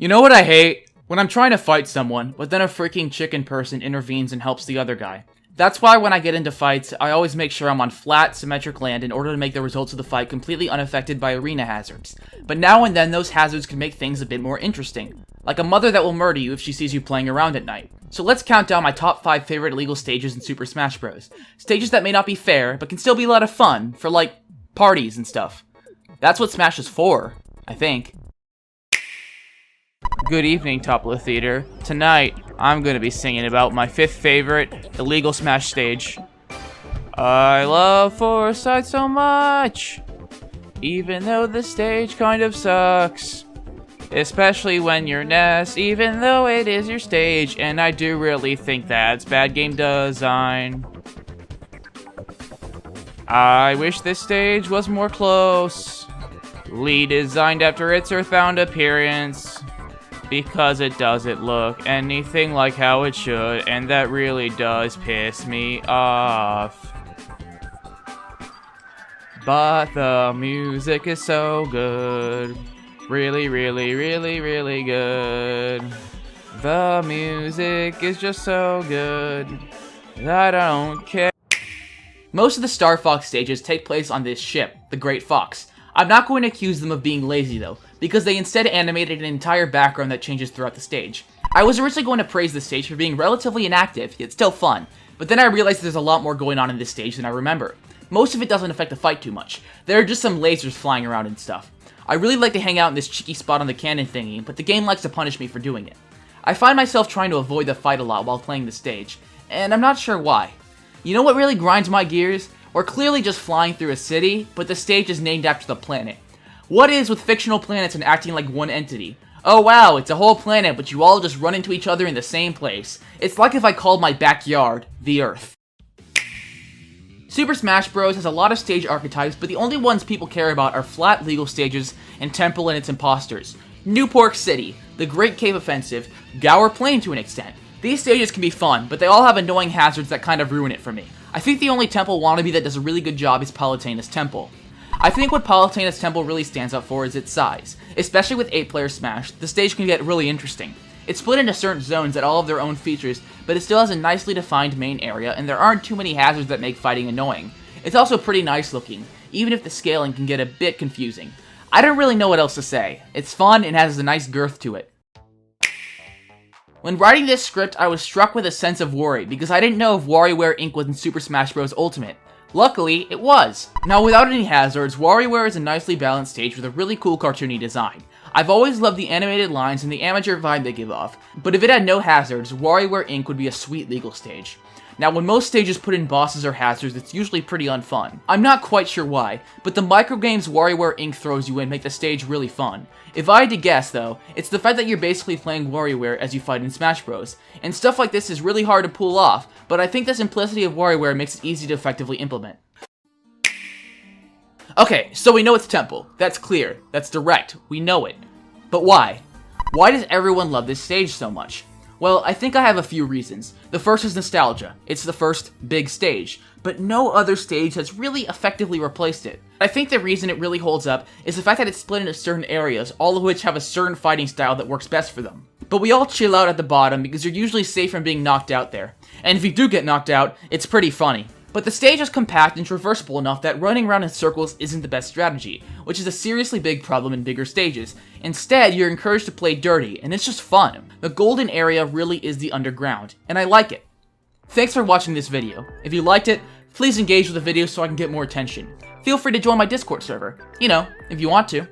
You know what I hate? When I'm trying to fight someone, but then a freaking chicken person intervenes and helps the other guy. That's why when I get into fights, I always make sure I'm on flat, symmetric land in order to make the results of the fight completely unaffected by arena hazards. But now and then those hazards can make things a bit more interesting. Like a mother that will murder you if she sees you playing around at night. So let's count down my top 5 favorite illegal stages in Super Smash Bros. Stages that may not be fair, but can still be a lot of fun, for like, parties and stuff. That's what Smash is for, I think. Good evening, Topla Theater. Tonight, I'm gonna be singing about my 5th favorite illegal Smash stage. I love Foresight so much, even though the stage kind of sucks. Especially when you're Ness, even though it is your stage, and I do really think that's bad game design. I wish this stage was more close. Designed after its Earthbound appearance. Because it doesn't look anything like how it should, and that really does piss me off. But the music is so good. Really, really, really, really good. The music is just so good that I don't care. Most of the Star Fox stages take place on this ship, the Great Fox. I'm not going to accuse them of being lazy though, because they instead animated an entire background that changes throughout the stage. I was originally going to praise this stage for being relatively inactive, yet still fun, but then I realized there's a lot more going on in this stage than I remember. Most of it doesn't affect the fight too much. There are just some lasers flying around and stuff. I really like to hang out in this cheeky spot on the cannon thingy, but the game likes to punish me for doing it. I find myself trying to avoid the fight a lot while playing the stage, and I'm not sure why. You know what really grinds my gears? We're clearly just flying through a city, but the stage is named after the planet. What is with fictional planets and acting like one entity? Oh wow, it's a whole planet, but you all just run into each other in the same place. It's like if I called my backyard the Earth. Super Smash Bros. Has a lot of stage archetypes, but the only ones people care about are flat legal stages and Temple and its imposters. New Pork City, the Great Cave Offensive, Gower Plain to an extent. These stages can be fun, but they all have annoying hazards that kind of ruin it for me. I think the only Temple wannabe that does a really good job is Palutena's Temple. I think what Palutena's Temple really stands out for is its size. Especially with 8-player Smash, the stage can get really interesting. It's split into certain zones that all have their own features, but it still has a nicely defined main area, and there aren't too many hazards that make fighting annoying. It's also pretty nice looking, even if the scaling can get a bit confusing. I don't really know what else to say. It's fun and has a nice girth to it. When writing this script, I was struck with a sense of worry, because I didn't know if WarioWare Inc. was in Super Smash Bros. Ultimate. Luckily, it was. Now, without any hazards, WarioWare is a nicely balanced stage with a really cool cartoony design. I've always loved the animated lines and the amateur vibe they give off, but if it had no hazards, WarioWare Inc. would be a sweet legal stage. Now, when most stages put in bosses or hazards, it's usually pretty unfun. I'm not quite sure why, but the microgames WarioWare Inc. throws you in make the stage really fun. If I had to guess, though, it's the fact that you're basically playing WarioWare as you fight in Smash Bros. And stuff like this is really hard to pull off, but I think the simplicity of WarioWare makes it easy to effectively implement. Okay, so we know it's Temple. That's clear. That's direct. We know it. But why? Why does everyone love this stage so much? Well, I think I have a few reasons. The first is nostalgia. It's the first big stage, but no other stage has really effectively replaced it. I think the reason it really holds up is the fact that it's split into certain areas, all of which have a certain fighting style that works best for them. But we all chill out at the bottom because you're usually safe from being knocked out there. And if you do get knocked out, it's pretty funny. But the stage is compact and traversable enough that running around in circles isn't the best strategy, which is a seriously big problem in bigger stages. Instead, you're encouraged to play dirty, and it's just fun. The golden area really is the underground, and I like it. Thanks for watching this video. If you liked it, please engage with the video so I can get more attention. Feel free to join my Discord server, you know, if you want to.